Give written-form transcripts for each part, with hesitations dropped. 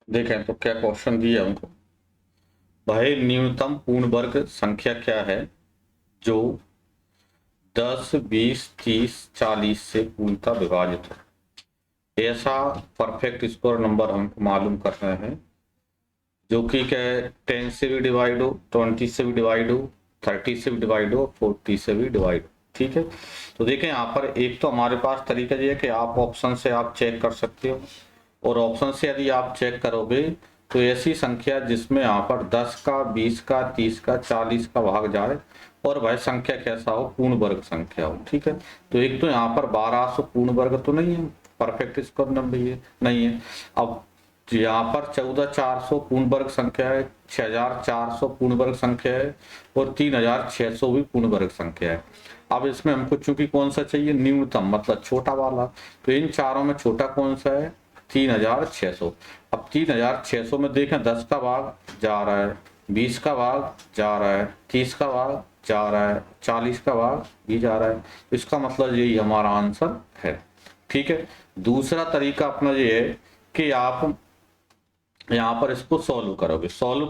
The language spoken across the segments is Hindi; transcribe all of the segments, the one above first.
देखें तो क्या क्वेश्चन दिया हमको। भाई न्यूनतम पूर्ण वर्ग संख्या क्या है जो 10, 20, 30, 40 से पूर्णतः विभाजित हो। ऐसा परफेक्ट स्क्वायर नंबर हमको मालूम करना है जो कि क्या है, 10 से भी डिवाइड हो, 20 से भी डिवाइड हो, 30 से भी डिवाइड हो, 40 से भी डिवाइड हो। ठीक है, तो देखें यहाँ पर एक तो हमारे पास तरीका ये है कि आप ऑप्शन से आप चेक कर सकते हो, और ऑप्शन से यदि आप चेक करोगे तो ऐसी संख्या जिसमें यहाँ पर 10 का, 20 का, 30 का, 40 का भाग जाए, और वह संख्या कैसा हो, पूर्ण वर्ग संख्या हो। ठीक है, तो एक तो यहाँ पर 1200 पूर्ण वर्ग तो नहीं है, परफेक्ट स्क्वायर नंबर ये नहीं है। अब यहाँ पर 14,400 पूर्ण वर्ग संख्या है, 6,400 पूर्ण वर्ग संख्या है, और 3,600 भी पूर्ण वर्ग संख्या है। अब इसमें हमको चूंकि कौन सा चाहिए, न्यूनतम मतलब छोटा वाला, तो इन चारों में छोटा कौन सा है, 3,600। अब 3,600 में देखें 10 का भाग जा रहा है, 20 का भाग जा रहा है, 30 का भाग जा रहा है, 40 का भाग भी जा रहा है। इसका मतलब यही हमारा आंसर है। ठीक है, दूसरा तरीका अपना ये है कि आप यहाँ पर इसको सॉल्व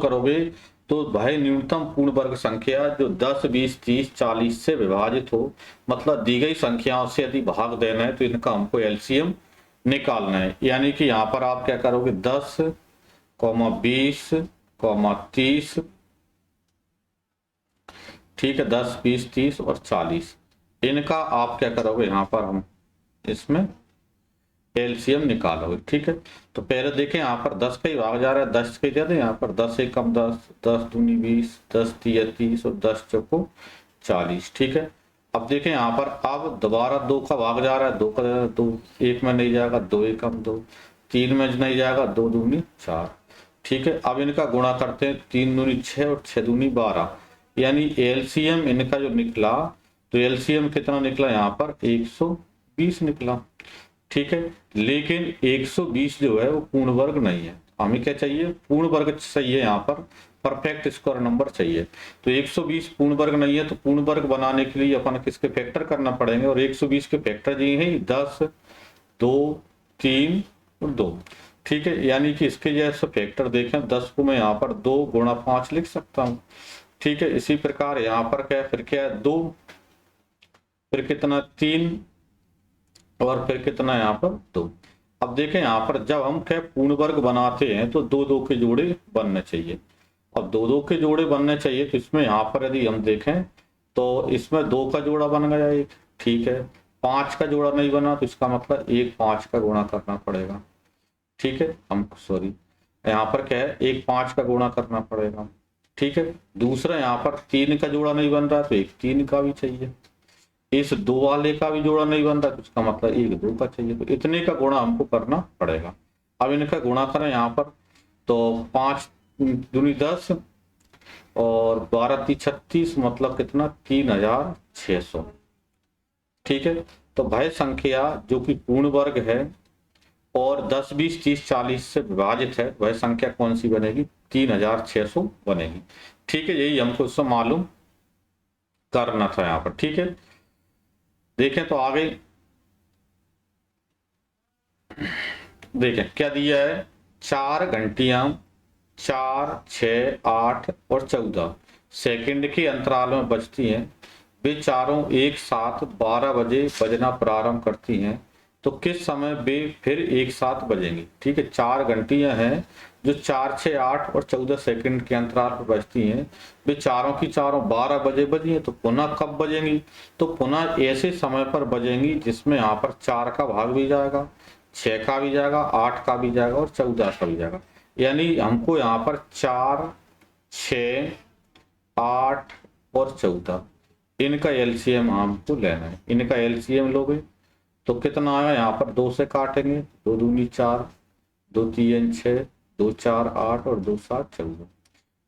करोगे तो भाई न्यूनतम पूर्ण वर्ग संख्या जो 10, 20, 30, 40 से विभाजित हो, मतलब दी गई संख्याओं से यदि भाग देना है तो इनका हमको एलसीएम निकालना है। यानी कि यहाँ पर आप क्या करोगे, 10, 20, 30, ठीक है, 10, 20, 30 और 40, इनका आप क्या करोगे, यहाँ पर हम इसमें एलसीएम निकालोगे। ठीक है, तो पहले देखें यहाँ पर 10 का ही भाग जा रहा है, 10 के ज्यादा, यहाँ पर 10 एक कम 10, 10 दूनी 20, 10 तिया 30 और 10 चौको 40। ठीक है, अब देखें यहाँ पर अब दोबारा 2 का भाग जा रहा है, 2 का ज्यादा 2, एक में नहीं जाएगा, 2 एक कम 2, 3 में नहीं जाएगा, 2 दूनी 4। ठीक है, अब इनका गुणा करते हैं, 3 दूनी 6 और 6 दूनी 12, यानी एलसीएम इनका जो निकला, तो एलसीएम कितना निकला, यहाँ पर 120 निकला। ठीक है, लेकिन 120 जो है वो पूर्ण वर्ग नहीं है, हमें क्या चाहिए, पूर्ण वर्ग चाहिए, यहाँ पर परफेक्ट स्क्वायर नंबर चाहिए। तो 120 पूर्ण वर्ग नहीं है, तो पूर्ण वर्ग बनाने के लिए अपन किसके फैक्टर करना पड़ेंगे, और 120 के फैक्टर ये है 10, 2, 3 और 2। ठीक है, यानी कि इसके जैसे फैक्टर देखें, 10 को मैं यहाँ पर 2 गुणा 5 लिख सकता हूँ। ठीक है, इसी प्रकार यहाँ पर क्या है, फिर क्या है 2, फिर कितना 3, और फिर कितना यहाँ पर 2। अब देखें यहाँ पर जब हम क्या पूर्ण वर्ग बनाते हैं तो 2 2 के जोड़े बनने चाहिए। अब 2 2 के जोड़े बनने चाहिए, तो इसमें यहाँ पर यदि हम देखें तो इसमें 2 का जोड़ा बन गया एक, ठीक है, 5 का जोड़ा नहीं बना, तो इसका मतलब एक 5 का गुणा करना पड़ेगा। ठीक है, हम सॉरी, यहाँ पर क्या है, एक 5 का गुणा करना पड़ेगा। ठीक है, दूसरा यहाँ पर 3 का जोड़ा नहीं बन रहा, तो एक 3 का भी चाहिए, इस 2 वाले का भी जोड़ा नहीं बन रहा, तो इसका मतलब एक 2 का चाहिए, तो इतने का गुणा हमको करना पड़ेगा। अब इनका गुणा करें यहाँ पर, तो 5 दूनी 10 और 12 ती 36, मतलब कितना, 3,600। ठीक है, तो भाई संख्या जो कि पूर्ण वर्ग है और 10, 20, 30, 40 से विभाजित है, वह संख्या कौन सी बनेगी, 3,600 बनेगी। ठीक है, यही हमको इससे मालूम करना था यहाँ पर। ठीक है, देखें तो आगे देखें क्या दिया है, 4 घंटियां 4, 6, 8 और 14 सेकंड के अंतराल में बजती हैं। वे चारों एक साथ 12 बजे बजना प्रारंभ करती हैं, तो किस समय वे फिर एक साथ बजेंगी। ठीक है, 4 घंटियां हैं जो 4, 6, 8 और 14 सेकंड के अंतराल पर बजती हैं, वे चारों की चारों 12 बजे बजी हैं, तो पुनः कब बजेंगी, तो पुनः ऐसे समय पर बजेंगी जिसमें यहाँ पर 4 का भाग भी जाएगा, 6 का भी जाएगा, 8 का भी जाएगा और 14 का भी जाएगा। यानी हमको यहाँ पर 4, 6, 8 और 14 इनका एलसीएम हमको लेना है। इनका एलसीएम लोगे तो कितना आएगा, यहाँ पर 2 से काटेंगे, 2 दूनी 4, 2 तीन 6, 2 4 8 और 2 7 14।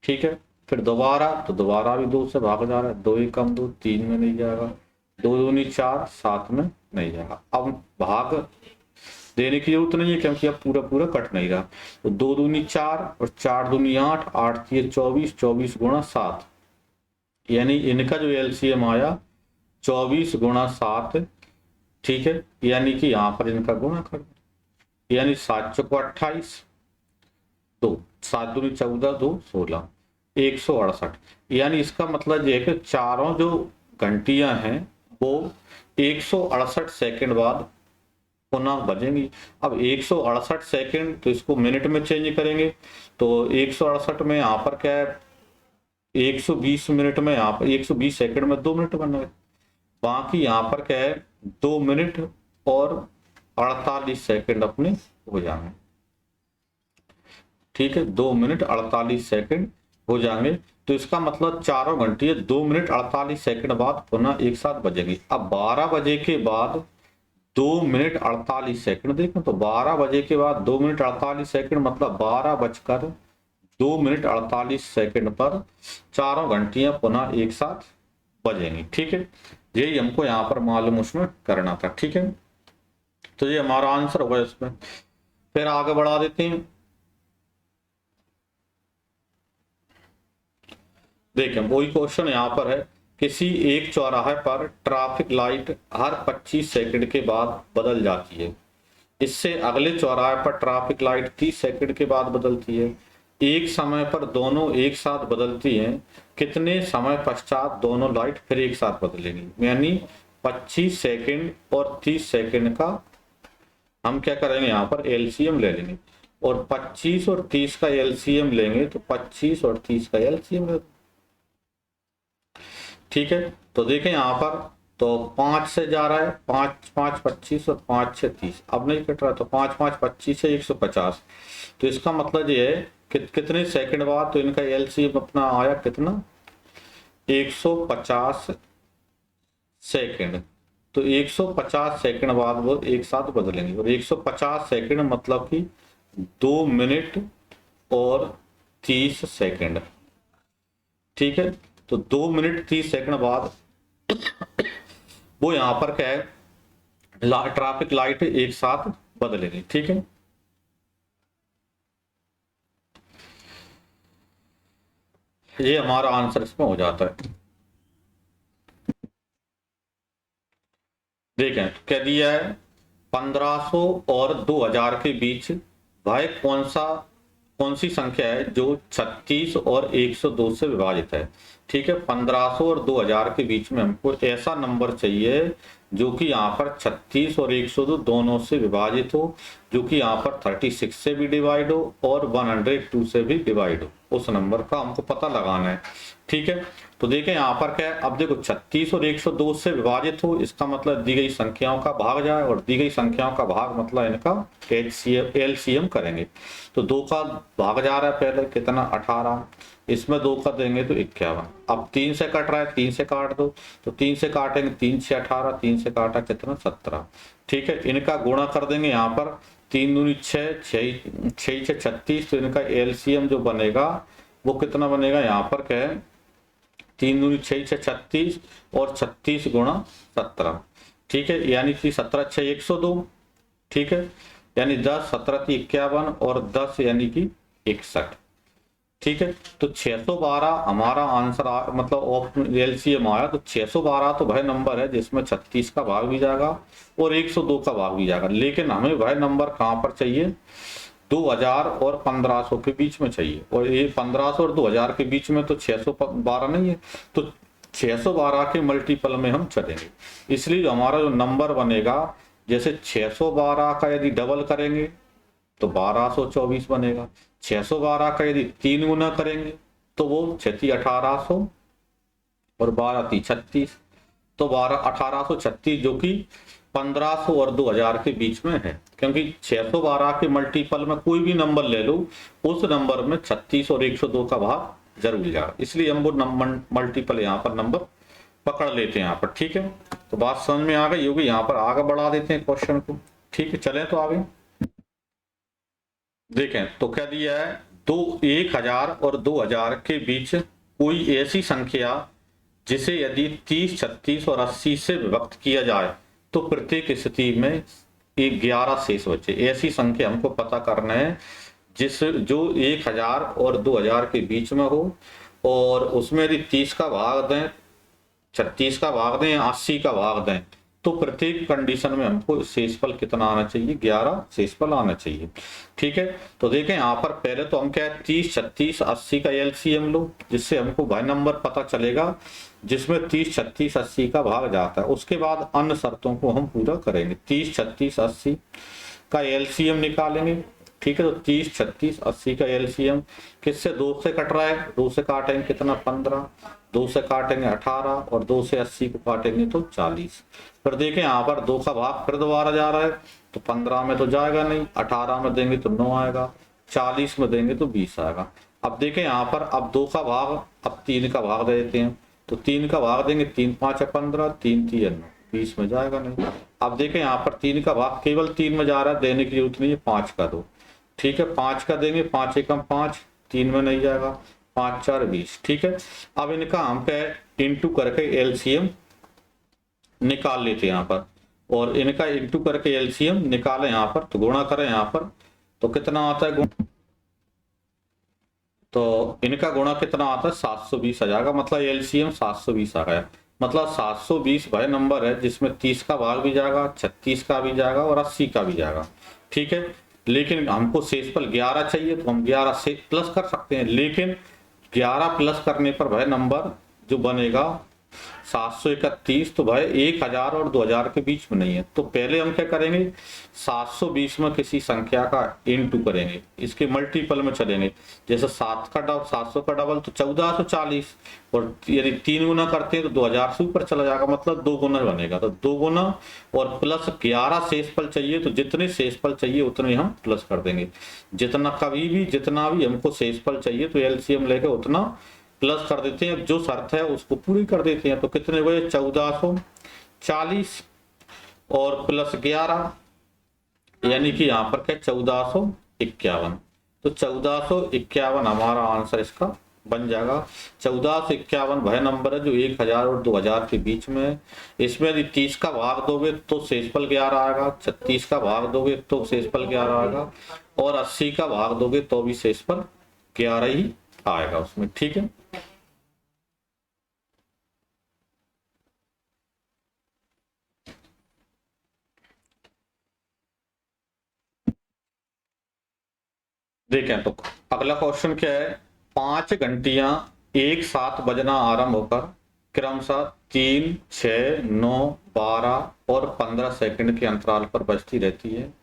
ठीक है, फिर दोबारा, तो दोबारा भी 2 से भाग जा रहा है, 2 एक कम 2, 3 में नहीं जाएगा, 2 दूनी 4, 7 में नहीं जाएगा। अब भाग देने की जरूरत नहीं है क्योंकि अब पूरा पूरा कट नहीं रहा, तो 2 दूनी 4 और 4 दूनी 8, 8 तीन 24, 24 गुणा 7, यानी इनका जो एलसीएम आया 24 गुणा 7। ठीक है, यानी कि यहाँ पर इनका गुणा कर, यानी 7 चौको 28, 2, 7 दूनी 14, 2 16, 168। यानी इसका मतलब ये है कि चारों जो घंटियां हैं वो 168 सेकंड बाद पुनः बजेंगी। अब 168 सेकंड तो इसको मिनट में चेंज करेंगे, तो 168 में यहाँ पर क्या है, 120 मिनट में, यहाँ पर 120 सेकंड में 2 मिनट बन गए। बाकी यहाँ पर क्या है, 2 मिनट और 48 सेकंड अपने हो जाएंगे। ठीक है, 2 मिनट 48 सेकंड हो जाएंगे। तो इसका मतलब चारों घंटे 2 मिनट 48 सेकंड बाद पुनः एक साथ बजेगी। अब 12 बजे के बाद 2 मिनट 48 सेकंड देखें, तो 12 बजे के बाद 2 मिनट 48 सेकंड मतलब 12 बजकर 2 मिनट 48 सेकंड पर चारों घंटियां पुनः एक साथ बजेंगी। ठीक है, यही हमको यहाँ पर मालूम उसमें करना था। ठीक है, तो ये हमारा आंसर होगा इसमें। फिर आगे बढ़ा देते हैं। देखें वही क्वेश्चन यहाँ पर है, किसी एक चौराहे पर ट्रैफिक लाइट हर 25 सेकंड के बाद बदल जाती है। इससे अगले चौराहे पर ट्रैफिक लाइट 30 सेकंड के बाद बदलती है। एक समय पर दोनों एक साथ बदलती हैं, कितने समय पश्चात दोनों लाइट फिर एक साथ बदलेंगी। यानी 25 सेकंड और 30 सेकंड का हम क्या करेंगे, यहाँ पर एलसीएम ले लेंगे, और 25 और 30 का एलसीएम लेंगे तो 25 और 30 का एलसीएम ले। ठीक है, तो देखें यहाँ पर तो 5 से जा रहा है, 5 5 25 और 5 6 30, अब नहीं कट रहा, तो 5 5 25 है 150। तो इसका मतलब ये है कि कितने सेकंड बाद, तो इनका एलसीएम अपना आया कितना, 150 सेकंड। तो 150 सेकंड बाद वो एक साथ बदलेंगे, और 150 सेकंड मतलब कि 2 मिनट और 30 सेकंड। ठीक है, तो 2 मिनट 30 सेकंड बाद वो यहां पर क्या है, ट्रैफिक लाइट एक साथ बदलेगी। ठीक है, ये हमारा आंसर इसमें हो जाता है। देखें तो क्या दिया है, 1500 और 2000 के बीच भाई कौन सी संख्या है जो 36 और 102 से विभाजित है। ठीक है, 1500 और 2000 के बीच में हमको ऐसा नंबर चाहिए जो कि यहाँ पर 36 और 102 दोनों से विभाजित हो, जो कि यहाँ पर 36 से भी डिवाइड हो और 102 से भी डिवाइड हो। उस नंबर का हमको पता लगाना है। ठीक है, तो देखें यहाँ पर क्या है, अब देखो 36 और 102 से विभाजित हो, इसका मतलब दी गई संख्याओं का भाग जाए, और दी गई संख्याओं का भाग मतलब इनका एलसीएम करेंगे। तो 2 का भाग जा रहा है पहले कितना, 18, इसमें 2 का देंगे तो 51। अब 3 से कट रहा है, 3 से काट दो, तो 3 से काटेंगे, 3 से 18, 3 से काटा कितना, 17। ठीक है, इनका गुणा कर देंगे यहाँ पर, 3 दूनी 6, 6 6 36, तो इनका एलसीएम जो बनेगा वो कितना बनेगा, यहाँ पर क्या है, 3 दूनी 6 36 और 36 गुणा 17। ठीक है, यानी कि 17 6 102। ठीक है, यानी 10 17 51 और 10 यानी कि 61। ठीक है, तो 612 हमारा आंसर मतलब एलसीएम आया, तो 612 तो भाई नंबर है जिसमें 36 का भाग भी जाएगा और 102 का भाग भी जाएगा। लेकिन हमें भाई नंबर कहां पर चाहिए, 2000 और 1500 के बीच में चाहिए, और ये 1500 और 2000 के बीच में तो 612 नहीं है, तो 612 के मल्टीपल में हम चलेंगे। इसलिए हमारा जो नंबर बनेगा, जैसे 612 का यदि डबल करेंगे तो 1224 बनेगा, 612 का यदि 3 गुना करेंगे तो वो 6 1800 और 12 36, तो 1836 जो कि 1500 और 2000 के बीच में है। क्योंकि 612 के मल्टीपल में कोई भी नंबर ले लो, उस नंबर में 36 और 102 का भाग जरूर जाएगा, इसलिए हम वो नंबर मल्टीपल यहाँ पर नंबर पकड़ लेते हैं यहाँ पर। ठीक है, तो बात समझ में आ गई होगी, यहाँ पर आगे बढ़ा देते हैं क्वेश्चन को। ठीक है, चलें तो आगे देखें तो क्या दिया है, 1000 और 2000 के बीच कोई ऐसी संख्या जिसे यदि 30 36 और 80 से विभक्त किया जाए तो प्रत्येक स्थिति में 11 शेष बचे। ऐसी संख्या हमको पता करना है जो 1000 और 2000 के बीच में हो, और उसमें यदि 30 का भाग दें, 36 का भाग दें, 80 का भाग दें, तो प्रत्येक कंडीशन में हमको शेषफल कितना आना चाहिए, 11 शेषफल आना चाहिए। ठीक है, तो देखें यहाँ पर पहले तो हम क्या है 30, 36, 80 का एलसीएम लो, जिससे हमको वह नंबर पता चलेगा जिसमें 30, 36, 80 का भाग जाता है। उसके बाद अन्य शर्तों को हम पूरा करेंगे। 30, 36, 80 का एलसीएम निकालेंगे। ठीक है, तो 30, 36, 80 का एलसीएम किससे, 2 से कट रहा है, 2 से काटेंगे कितना 15, 2 से काटेंगे 18 और 2 से 80 को काटेंगे तो 40। फिर देखें यहाँ पर 2 का भाग फिर दोबारा जा रहा है, तो 15 में तो जाएगा नहीं, 18 में देंगे तो 9 आएगा, 40 में देंगे तो 20 आएगा। अब देखें यहाँ पर अब 2 का भाग, अब 3 का भाग दे देते हैं, तो 3 का भाग देंगे, 3 5 है 15, 3 3 है 9, 20 में जाएगा नहीं। अब देखें यहाँ पर 3 का भाग केवल 3 में जा रहा है, देने की जरूरत नहीं है, 5 का दो। ठीक है, 5 का देंगे, 5 एकम 5, 3 में नहीं जाएगा, 5 4 20। ठीक है, अब इनका हम पे इंटू करके एलसीएम निकाल लेते हैं यहाँ पर, और इनका इंटू करके एलसीएम निकाले यहाँ पर, तो गुणा करें यहाँ पर, तो कितना आता है गुणा, तो इनका गुणा कितना आता है 720 आ जाएगा। मतलब एलसीएम 720 आ गया। मतलब 720 वह नंबर है जिसमें 30 का भाग भी जाएगा, 36 का भी जाएगा और 80 का भी जाएगा। ठीक है, लेकिन हमको शेषफल 11 चाहिए, तो हम 11 से प्लस कर सकते हैं, लेकिन 11 प्लस करने पर वह नंबर जो बनेगा 731, तो भाई 1000 और 2000 के बीच में नहीं है। तो पहले हम क्या करेंगे, 720 में किसी संख्या का इंटू करेंगे, इसके मल्टीपल में चलेंगे। जैसे 700 का डबल तो 1440, और यदि 3 गुना करते हैं तो 2000 से ऊपर चला जाएगा, मतलब 2 गुना बनेगा। तो 2 गुना और प्लस 11 शेषफल चाहिए, तो जितने शेषफल चाहिए उतने हम प्लस कर देंगे। जितना भी हमको शेषफल चाहिए तो एलसीएम लेके उतना प्लस कर देते हैं। जो शर्त है उसको पूरी कर देते हैं। तो कितने हुए 1440 और प्लस 11, यानी कि यहाँ पर क्या 1451। तो 1451 हमारा आंसर इसका बन जाएगा। 1451 वह नंबर है जो 1000 और 2000 के बीच में है। इसमें यदि 30 का भाग दोगे तो शेषफल 11 आएगा, 36 का भाग दोगे तो शेषफल 11 आएगा, और 80 का भाग दोगे तो भी शेषफल 11 ही आएगा उसमें। ठीक है, देखें तो अगला क्वेश्चन क्या है। 5 घंटियां एक साथ बजना आरंभ होकर क्रमशः 3, 6, 9, 12 और 15 सेकंड के अंतराल पर बजती रहती है।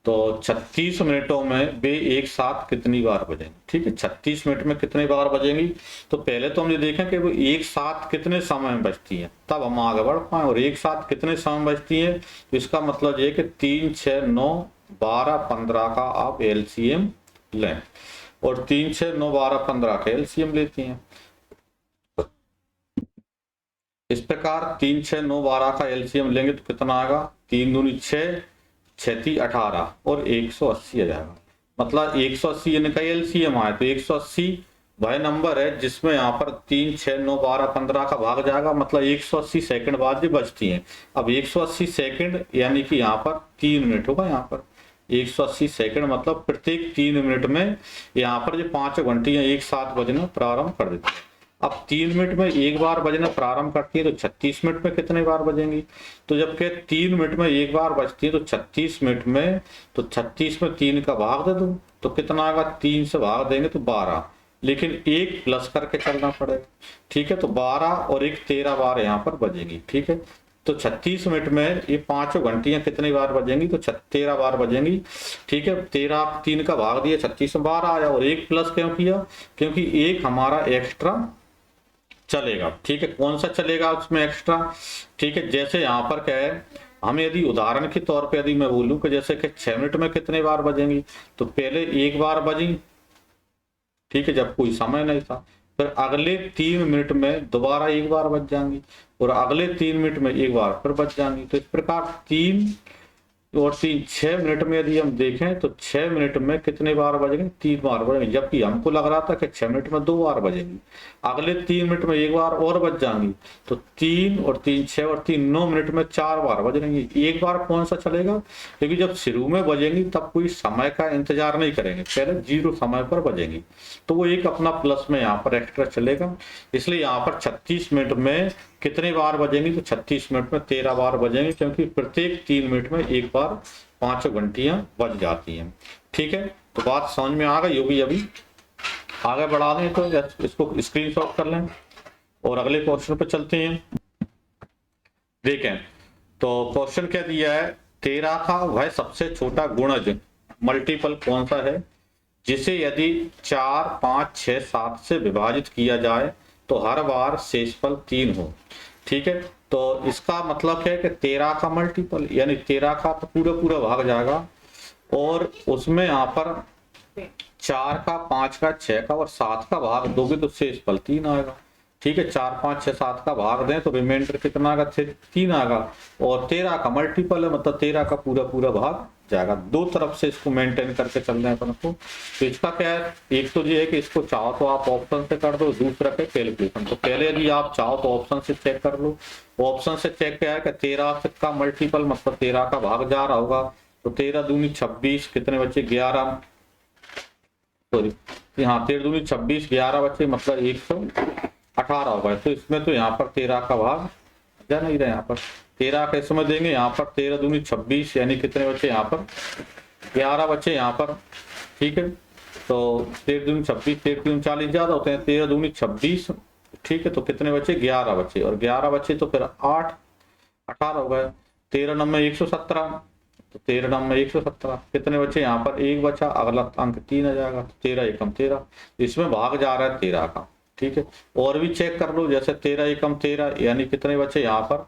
तो 36 मिनटों में वे एक साथ कितनी बार बजेंगी। ठीक है, 36 मिनट में कितनी बार बजेंगी, तो पहले तो हम ये देखें कि वो एक साथ कितने समय में बजती है, तब हम आगे बढ़ पाए। और एक साथ कितने समय में बजती है, तो इसका मतलब ये कि 3, 6, 9, 12, 15 का आप एलसीएम लें, और 3, 6, 9, 12, 15 का एलसीएम लेती हैं। इस प्रकार 3, 6, 9, 12 का एलसीएम लेंगे तो कितना आएगा, 3 दूनी 6, 6 3 18 और 180 आ जाएगा। मतलब 180 इनका एलसीएम आया, तो 180 वह नंबर है जिसमें यहाँ पर 3, 6, 9, 12, 15 का भाग जाएगा। मतलब 180 सेकंड बाद ये बचती हैं। अब 180 सेकंड यानी कि यहाँ पर 3 मिनट होगा। यहाँ पर 180 सेकंड मतलब प्रत्येक 3 मिनट में यहाँ पर जो 5 घंटियां एक साथ बजना प्रारंभ कर देती है। अब 3 मिनट में एक बार बजना प्रारंभ करती है, तो 36 मिनट में कितने बार बजेंगी, तो जबकि 3 मिनट में एक बार बजती है, तो 36 मिनट में, तो 36 में 3 का भाग दे दो तो कितना आएगा, 3 से भाग देंगे तो 12, लेकिन एक प्लस करके चलना पड़ेगा। ठीक है, तो 12 और 1 13 बार यहाँ पर बजेंगी। ठीक है, तो 36 मिनट में ये 5 घंटियां कितनी बार बजेंगी, तो 13 बार बजेंगी। ठीक है, 13 3 का भाग दिया, 36 में 12 आया, और एक प्लस क्यों किया, क्योंकि एक हमारा एक्स्ट्रा चलेगा। ठीक है, कौन सा चलेगा उसमें एक्स्ट्रा। ठीक है, जैसे यहाँ पर क्या है, हम यदि उदाहरण के तौर पे यदि मैं बोलूं कि जैसे कि 6 मिनट में कितने बार बजेंगी, तो पहले एक बार बजी, ठीक है, जब कोई समय नहीं था, फिर अगले 3 मिनट में दोबारा एक बार बच जाएंगी, और अगले 3 मिनट में एक बार फिर बच जाएंगी। तो इस प्रकार 3 और 3 6 मिनट में यदि हम देखें तो 6 मिनट में कितने बार बजेंगे, 3 बार बजेंगे, जबकि हमको लग रहा था कि 6 मिनट में 2 बार बजेंगी। अगले 3 मिनट में एक बार और बच जाएंगी, तो 3 और 3 6 और 3 9 मिनट में 4 बार बजेंगी। एक बार कौन सा चलेगा, क्योंकि जब शुरू में बजेंगी तब कोई समय का इंतजार नहीं करेंगे, पहले 0 समय पर बजेंगी, तो वो एक अपना प्लस में यहाँ पर एक्स्ट्रा चलेगा। इसलिए यहाँ पर 36 मिनट में कितने बार बजेंगी, तो 36 मिनट में 13 बार बजेंगे, क्योंकि प्रत्येक 3 मिनट में एक बार 5 घंटियां बज जाती हैं। ठीक है, तो बात समझ में आ गई होगी। अभी आगे बढ़ा दें, तो इसको स्क्रीनशॉट कर लें और अगले क्वेश्चन पर चलते हैं। देखें, तो क्वेश्चन क्या दिया है, 13 का वह सबसे छोटा गुणज मल्टीपल कौन सा है जिसे यदि 4, 5, 6, 7 से विभाजित किया जाए तो हर बार शेषफल 3 हो। ठीक है, तो इसका मतलब क्या है कि 13 का मल्टीपल यानी 13 का तो पूरा पूरा भाग जाएगा, और उसमें यहाँ पर 4 का, 5 का, 6 का और 7 का भाग दोगे तो शेषफल 3 आएगा। ठीक है, 4, 5, 6, 7 का भाग दें तो रिमाइंडर कितना आएगा, 3 आएगा, और 13 का मल्टीपल है, मतलब 13 का पूरा पूरा भाग जाएगा। दो तरफ से इसको मेंटेन करके चल रहे हैं अपन को। तो इसका क्या है, एक तो ये है कि इसको चाहो तो आप ऑप्शन से कर दो, दूसरा है कैलकुलेशन। तो पहले यदि आप चाहो तो ऑप्शन से चेक कर लो। ऑप्शन से चेक क्या है कि 13 का मल्टीपल मतलब 13 का भाग जा रहा होगा, तो 13 दूनी 26, कितने बचे 11, सॉरी यहाँ 13 दूनी 26, 11 बचे मतलब 118 होगा। तो इसमें तो यहाँ पर 13 का भाग जा नहीं रहा, यहाँ पर 13 का इसमें देंगे, यहाँ पर 13 दूनी 26 यानी कितने बचे यहाँ पर 11 बचे यहाँ पर। ठीक है, तो 13 दूनी 26, 13 दूनी 40 ज्यादा होते हैं, 13 दूनी 26। ठीक है, तो कितने बचे 11 बचे, और 11 बचे तो फिर 8, 18 हो गए। 13 नंबर 117, तो 13 नंबर 117, कितने बचे यहाँ पर 1 बचा, अगला अंक 3 आ जाएगा, 13 एकम 13, इसमें भाग जा रहा है 13 का। ठीक है, और भी चेक कर लो, जैसे 13 एकम 13 यानी कितने बचे यहाँ पर,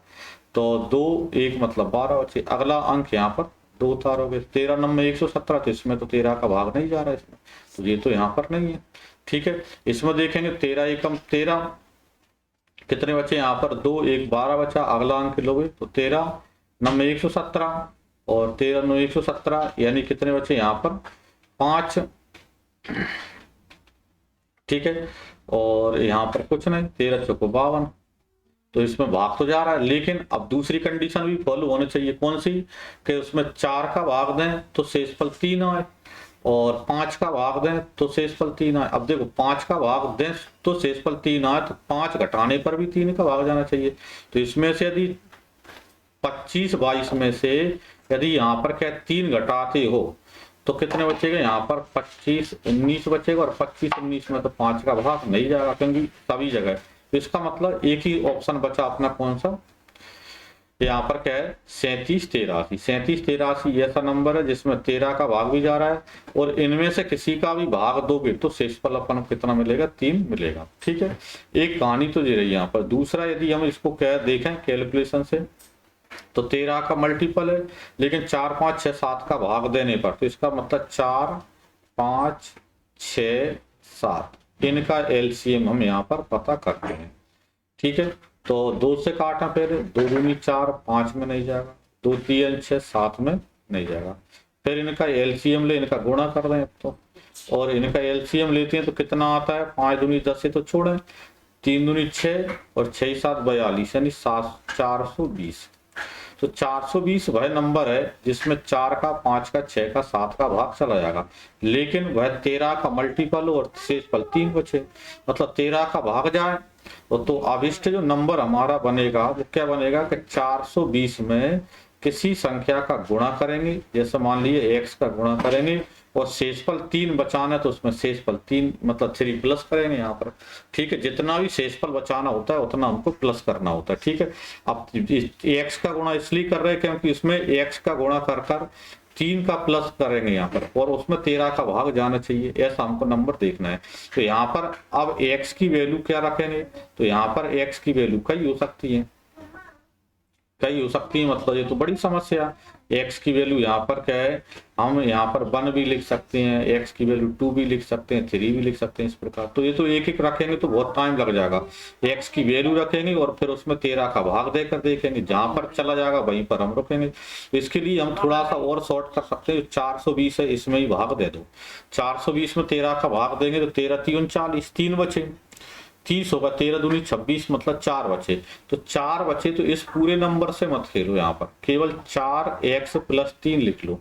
तो 2, 1 मतलब 12 बचे, अगला अंक यहाँ पर 2 उतारोगे। 13 नंबर 117, तो इसमें तो 13 का भाग नहीं जा रहा है इसमें, तो ये तो यहाँ पर नहीं है। ठीक है, इसमें देखेंगे 13 एकम 13, कितने बचे यहाँ पर 2, 1 12 बचा, अगला अंक लोगे तो 13 नंबर 117 और 13 नौ 117 यानी कितने बचे यहाँ पर 5। ठीक है, और यहाँ पर कुछ नहीं, 13 चौको 52, तो इसमें भाग तो जा रहा है, लेकिन अब दूसरी कंडीशन भी फॉलो होनी चाहिए। कौन सी, कि उसमें 4 का भाग दें तो शेषफल 3 आए, और 5 का भाग दें तो शेषफल 3 आए। अब देखो 5 का भाग दें तो शेषफल 3 आए, तो 5 घटाने पर भी 3 का भाग जाना चाहिए। तो इसमें से यदि 25, 22 में से यदि यहाँ पर क्या 3 घटाते हो तो कितने बचेगा यहाँ पर 25, 19 बचेगा, और 25, 19 में तो 5 का भाग नहीं जाएगा क्योंकि सभी जगह। तो इसका मतलब एक ही ऑप्शन बचा अपना, कौन सा, यहाँ पर क्या है 37, 83। 37, 83 ऐसा नंबर है जिसमें 13 का भाग भी जा रहा है, और इनमें से किसी का भी भाग दोगे तो शेषफल अपन को कितना मिलेगा, 3 मिलेगा। ठीक है, एक कहानी तो दे रही है यहाँ पर। दूसरा यदि हम इसको क्या देखें कैलकुलेशन से, तो 13 का मल्टीपल है, लेकिन 4, 5, 6, 7 का भाग देने पर, तो इसका मतलब 4, 5, 6, 7 इनका एलसीएम हम यहाँ पर पता करते हैं। ठीक है, तो 2 से काटा, फिर 2 दूनी 4, 5 में नहीं जाएगा, 2 3 6 7 में नहीं जाएगा। फिर इनका एलसीएम ले, इनका गुणा कर दें तो, और इनका एलसीएम लेते हैं तो कितना आता है, 5 दूनी 10 से तो छोड़ें, 3 दूनी 6 और 6 7 42 यानी 420। तो 420 वह नंबर है जिसमें 4 का, 5 का, 6 का, 7 का भाग चला जाएगा, लेकिन वह 13 का मल्टीपल और शेषफल 3 बचे, मतलब 13 का भाग जाए। तो अभिष्ट जो नंबर हमारा बनेगा वो क्या बनेगा कि 420 में किसी संख्या का गुणा करेंगे, जैसे मान लीजिए x का गुणा करेंगे, और शेषफल 3 बचाना है तो उसमें शेषफल 3 मतलब 3 प्लस करेंगे यहाँ पर। ठीक है, जितना भी शेषफल बचाना होता है उतना हमको प्लस करना होता है। ठीक है, अब x का गुणा इसलिए कर रहे हैं क्योंकि इसमें x का गुणा कर 3 का प्लस करेंगे यहाँ पर, और उसमें 13 का भाग जाना चाहिए, ऐसा हमको नंबर देखना है। तो यहाँ पर अब x की वैल्यू क्या रखेंगे, तो यहाँ पर x की वैल्यू कई हो सकती है, कई हो सकती है, मतलब ये तो बड़ी समस्या। x की वैल्यू यहाँ पर क्या है, हम यहाँ पर 1 भी लिख सकते हैं, x की वैल्यू 2 भी लिख सकते हैं, 3 भी लिख सकते हैं, इस प्रकार। तो ये तो एक एक रखेंगे तो बहुत टाइम लग जाएगा। x की वैल्यू रखेंगे और फिर उसमें 13 का भाग देकर देखेंगे, जहां पर चला जाएगा वहीं पर हम रखेंगे। तो इसके लिए हम थोड़ा सा और शॉर्ट कर सकते हैं, 420 है इसमें ही भाग दे दो, 420 में 13 का भाग देंगे तो 13 3 39, 3 बचे, 30 होगा, 13 दूनी 26 मतलब 4 बचे। तो 4 बचे तो इस पूरे नंबर से मत खेलो, यहाँ पर केवल 4x + 3 लिख लो।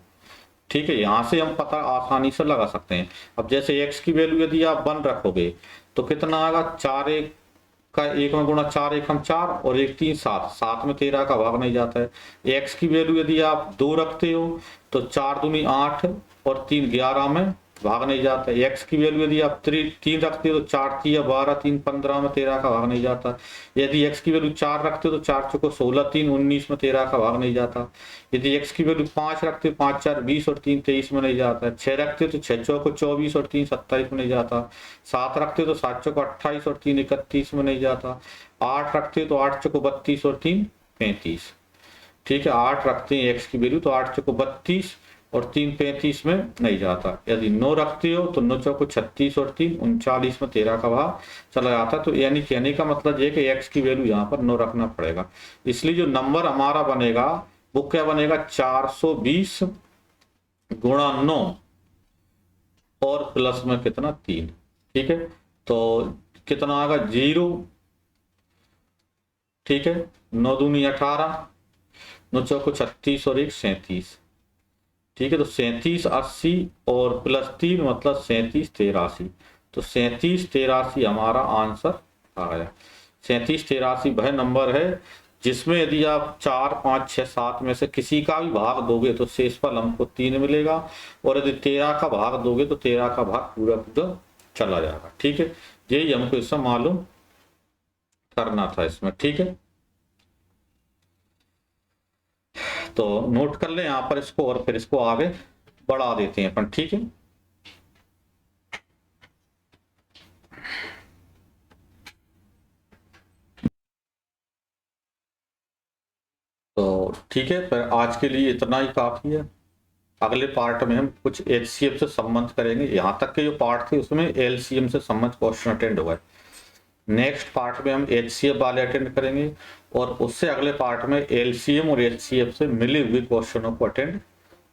ठीक है, यहाँ से हम पता आसानी से लगा सकते हैं। अब जैसे x की वैल्यू यदि आप 1 रखोगे तो कितना आएगा, 4 1 का 1 में गुणा 4 एकम 4 और 1 3 7, 7 में 13 का भाग नहीं जाता है। x की वैल्यू यदि आप 2 रखते हो तो 4 दूनी 8 और 3 11 में भाग नहीं जाता है। x की वैल्यू यदि आप 3 रखते हो तो 4 3 12, 3 15 में 13 का भाग नहीं जाता। यदि x की वैल्यू 4 रखते हो तो 4 चौको 16, 3 19 में 13 का भाग नहीं जाता। यदि x की वैल्यू 5 रखते हो 5 4 20 और 3 23 में नहीं जाता। 6 रखते हो तो 6 चौको 24 और 3 27 में नहीं जाता। 7 रखते हो तो 7 चौको 28 और 3 31 में नहीं जाता। 8 रखते हो तो 8 चौको 32 और 3 35। ठीक है, 8 रखते हैं x की वैल्यू तो 8 चौको 32 और 3 35 में नहीं जाता। यदि 9 रखते हो तो 9 चौको 36 और 3 39 में 13 का भाग चला जाता। तो यानी कहने का मतलब ये कि x की वैल्यू यहाँ पर 9 रखना पड़ेगा। इसलिए जो नंबर हमारा बनेगा वो क्या बनेगा, 420 गुणा 9 और प्लस में कितना 3। ठीक है, तो कितना आएगा 0। ठीक है, 9 दूनी 18, 9 चौको 36 और 1 37। ठीक है, तो 37 80 और प्लस 3 मतलब 37 83। तो 37 83 हमारा आंसर आ गया। 37 83 वह नंबर है जिसमें यदि आप 4 5 6 7 में से किसी का भी भाग दोगे तो शेषफल हमको 3 मिलेगा, और यदि 13 का भाग दोगे तो 13 का भाग पूरा पूरा चला जाएगा। ठीक है, यही हमको इसमें मालूम करना था इसमें। ठीक है, तो नोट कर ले यहां पर इसको और फिर इसको आगे बढ़ा देते हैं अपन। ठीक है, तो ठीक है, पर आज के लिए इतना ही काफी है। अगले पार्ट में हम कुछ एचसीएफ से संबंध करेंगे। यहाँ तक के जो पार्ट थे उसमें एलसीएम से संबंध क्वेश्चन अटेंड हुआ है। नेक्स्ट पार्ट में हम एचसीएफ वाले अटेंड करेंगे और उससे अगले पार्ट में एलसीएम और एचसीएफ से मिले हुए क्वेश्चनों को अटेंड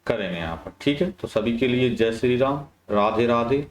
करेंगे यहाँ पर। ठीक है, तो सभी के लिए जय श्री राम, राधे राधे।